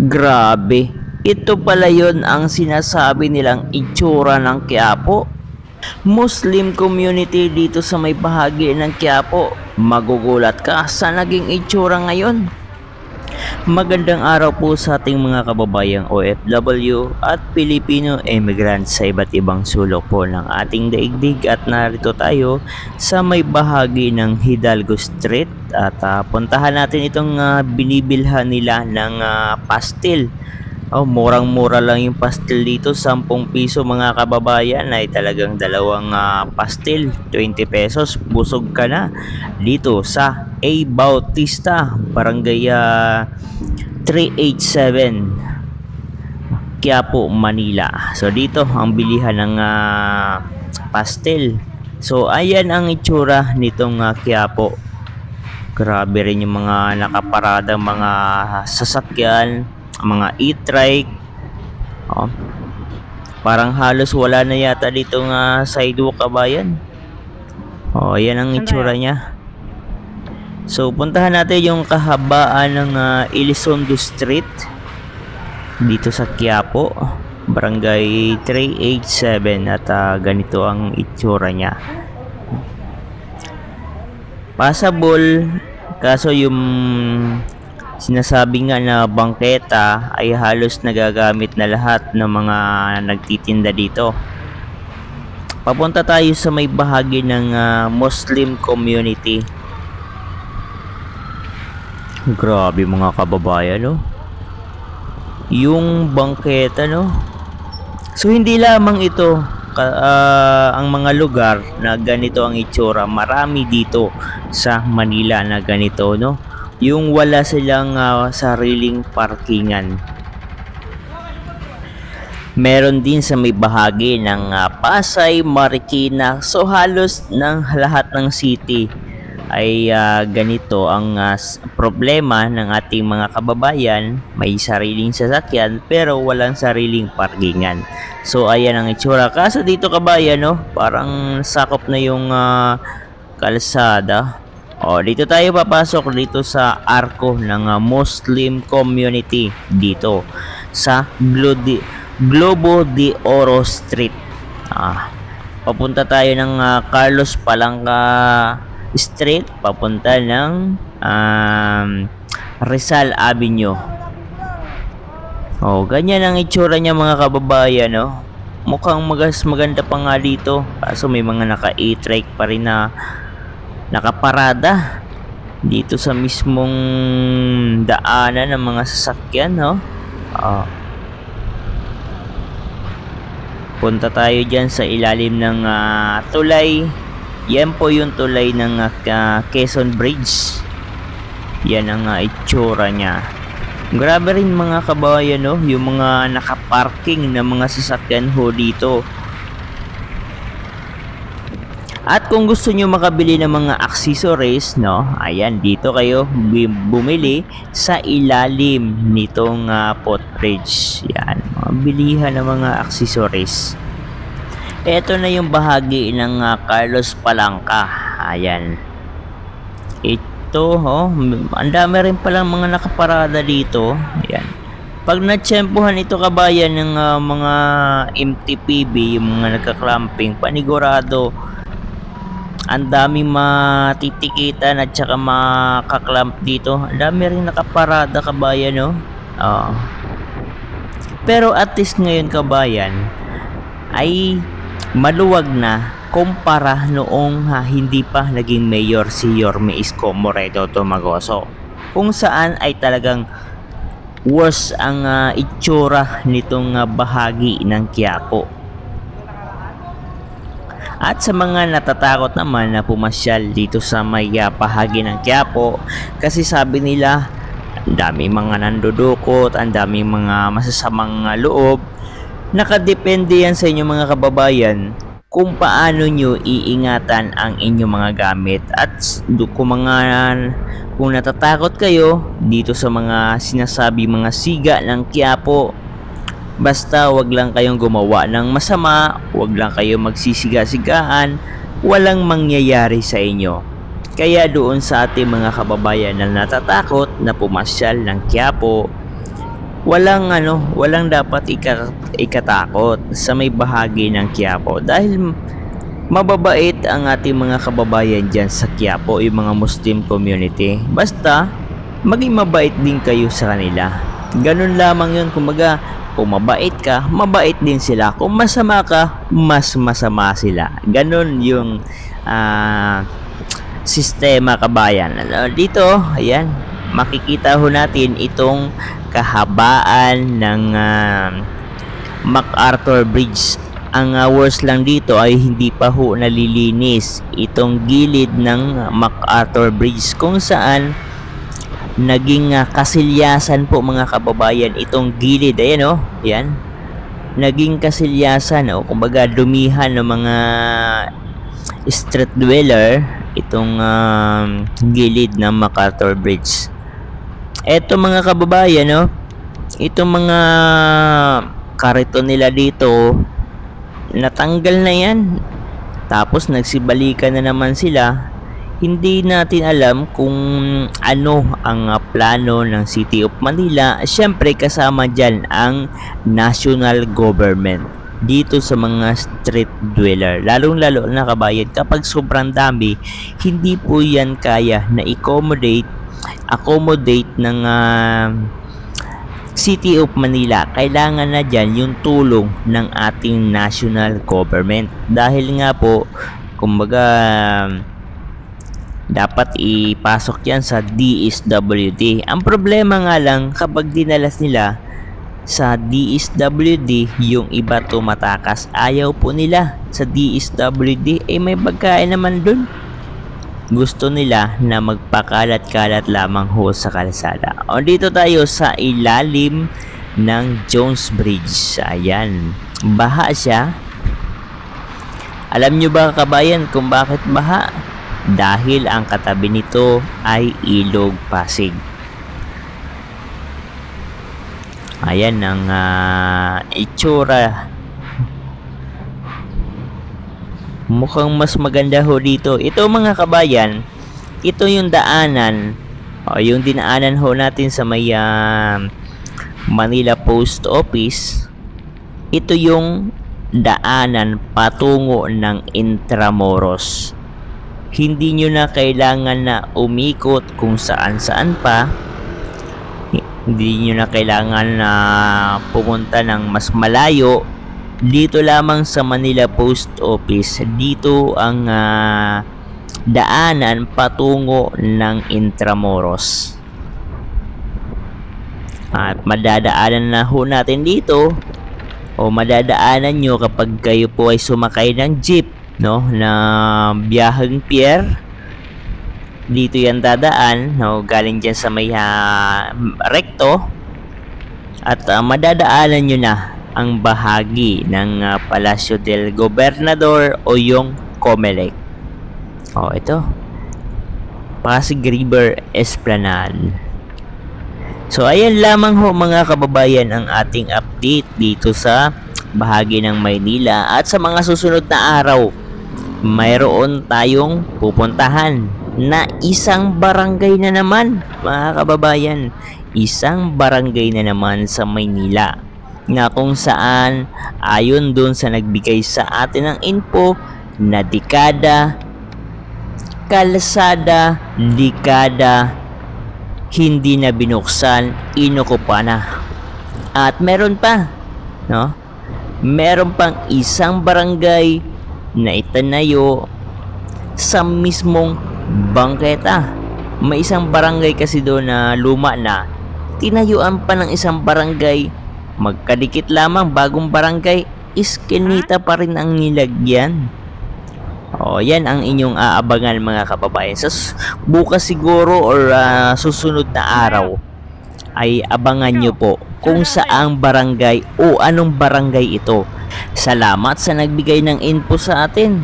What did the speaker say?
Grabe, ito pala yon ang sinasabi nilang itsura ng Quiapo. Muslim community dito sa may bahagi ng Quiapo. Magugulat ka sa naging itsura ngayon. Magandang araw po sa ating mga kababayang OFW at Filipino immigrants sa iba't ibang sulok po ng ating daigdig, at narito tayo sa may bahagi ng Hidalgo Street at puntahan natin itong binibilhan nila ng pastil. Murang-mura lang yung pastil dito, 10 piso mga kababayan, ay talagang dalawang pastil, 20 pesos, busog ka na dito sa A. Bautista, Barangay 387, Quiapo, Manila. So dito ang bilihan ng pastil. So ayan ang itsura nitong Quiapo. Grabe rin yung mga nakaparadang mga sasakyan, mga e-trike. Parang halos wala na yata dito sidewalk, kabayan. Ayan ang itsura niya. So puntahan natin yung kahabaan ng Elizondo Street dito sa Quiapo, Barangay 387, at ganito ang itsura niya. Passable, kaso yung sinasabi nga na bangketa ay halos nagagamit na lahat ng mga nagtitinda dito. Papunta tayo sa may bahagi ng Muslim community. Grabe mga kababayan, no? Yung bangketa, no? So hindi lamang ito ang mga lugar na ganito ang itsura. Marami dito sa Manila na ganito, no? Yung wala silang sariling parkingan. Meron din sa may bahagi ng Pasay, Marikina. So halos ng lahat ng city ay ganito ang problema ng ating mga kababayan. May sariling sasakyan pero walang sariling parkingan. So ayan ang itsura. Kaso dito, kabayan, no, parang sakop na yung kalsada. Dito tayo papasok dito sa arko ng Muslim community dito sa Globo de Oro Street. Papunta tayo ng Carlos Palanca Street, papunta ng Rizal Avenue. Ganyan ang itsura niya mga kababayan, no? Mukhang maganda pa nga dito, kaso may mga naka-e-trike pa rin na nakaparada dito sa mismong daanan ng mga sasakyan, no? Punta tayo dyan sa ilalim ng tulay. Yan po yung tulay ng Quezon Bridge. Yan ang itsura niya. Grabe rin mga kabayan, no? Yung mga nakaparking na mga sasakyan ho dito. At kung gusto nyo makabili ng mga accessories, no, ayan, dito kayo bumili sa ilalim nitong footbridge. Yan, mga bilihan ng mga accessories. Ito na yung bahagi ng Carlos Palanca. Ayan. Ito, ang dami rin palang mga nakaparada dito. Ayan. Pag natsempuhan ito, kabayan, ng mga MTPB, yung mga nagka-clamping, panigurado ang daming matitikitan at saka makaklamp dito. Ang dami rin nakaparada, kabayan, no? Pero at least ngayon, kabayan, ay maluwag na kumpara noong hindi pa naging mayor si Yorme Isko Moreno Tumagoso, kung saan ay talagang worse ang itsura nitong bahagi ng Quiapo. At sa mga natatakot naman na pumasyal dito sa may bahagi ng Quiapo, kasi sabi nila ang dami mga nandudukot, ang dami mga masasamang loob. Nakadepende yan sa inyo mga kababayan kung paano nyo iingatan ang inyong mga gamit. At kung natatakot kayo dito sa mga sinasabi mga siga ng Quiapo, basta wag lang kayong gumawa ng masama, wag lang kayong magsisiga-sigaan, walang mangyayari sa inyo. Kaya doon sa ating mga kababayan na natatakot na pumasyal ng Quiapo, walang dapat ikatakot sa may bahagi ng Quiapo dahil mababait ang ating mga kababayan dyan sa Quiapo, yung mga Muslim community. Basta maging mabait din kayo sa kanila. Ganun lamang yun. Kumbaga, kung mabait ka, mabait din sila. Kung masama ka, mas masama sila. Ganun yung sistema, kabayan. Dito, ayan, makikita ho natin itong kahabaan ng MacArthur Bridge. Ang worst lang dito ay hindi pa ho nalilinis itong gilid ng MacArthur Bridge, kung saan naging kasilyasan po, mga kababayan, itong gilid. Ayan, yan, naging kasilyasan, kumbaga dumihan ng mga street dweller itong gilid ng MacArthur Bridge. Eto, mga kababayan, itong mga kariton nila dito natanggal na yan, tapos nagsibalikan na naman sila. Hindi natin alam kung ano ang plano ng City of Manila. Siyempre kasama dyan ang national government dito sa mga street dweller, lalong lalo na, kabayan, kapag sobrang dami, hindi po yan kaya na accommodate ng City of Manila. Kailangan na dyan yung tulong ng ating national government, dahil nga po, kumbaga, dapat ipasok yan sa DSWD. Ang problema nga lang, kapag dinalas nila sa DSWD, yung iba tumatakas, ayaw po nila sa DSWD. May pagkain naman dun. Gusto nila na magpakalat-kalat lamang ho sa kalsada. Dito tayo sa ilalim ng Jones Bridge. Ayan, baha siya. Alam nyo ba, kabayan, kung bakit baha? Dahil ang katabi nito ay Ilog Pasig. Ayan ang itsura. Mukhang mas maganda ho dito. Ito, mga kabayan, ito yung daanan, yung dinaanan ho natin sa may Manila Post Office. Ito yung daanan patungo ng Intramuros. Hindi nyo na kailangan na umikot kung saan-saan pa. Hindi nyo na kailangan na pumunta ng mas malayo. Dito lamang sa Manila Post Office, dito ang daanan patungo ng Intramuros. At madadaanan na ho natin dito, o madadaanan nyo kapag kayo po ay sumakay ng jeep, na biyaheng pier. Dito yan dadaan, galing dyan sa may recto, at madadaanan nyo na ang bahagi ng Palacio del Gobernador o yung Comelec. Ito, Pasig River Esplanade. So ayan lamang ho, mga kababayan, ang ating update dito sa bahagi ng Maynila. At sa mga susunod na araw, mayroon tayong pupuntahan na isang barangay na naman, mga kababayan. Isang barangay na naman sa Maynila, na kung saan, ayon dun sa nagbigay sa atin ng info, na kalsada, dekada, hindi na binuksan, inukupa na. At meron pa, meron pang isang barangay na itanayo sa mismong bangketa. May isang barangay kasi doon na luma na, tinayuan pa ng isang barangay. Magkadikit lamang, bagong barangay, iskinita pa rin ang nilagyan. Yan ang inyong aabangan, mga kababayan. Sa bukas siguro or susunod na araw ay abangan nyo po kung saang barangay o anong barangay ito. Salamat sa nagbigay ng info sa atin.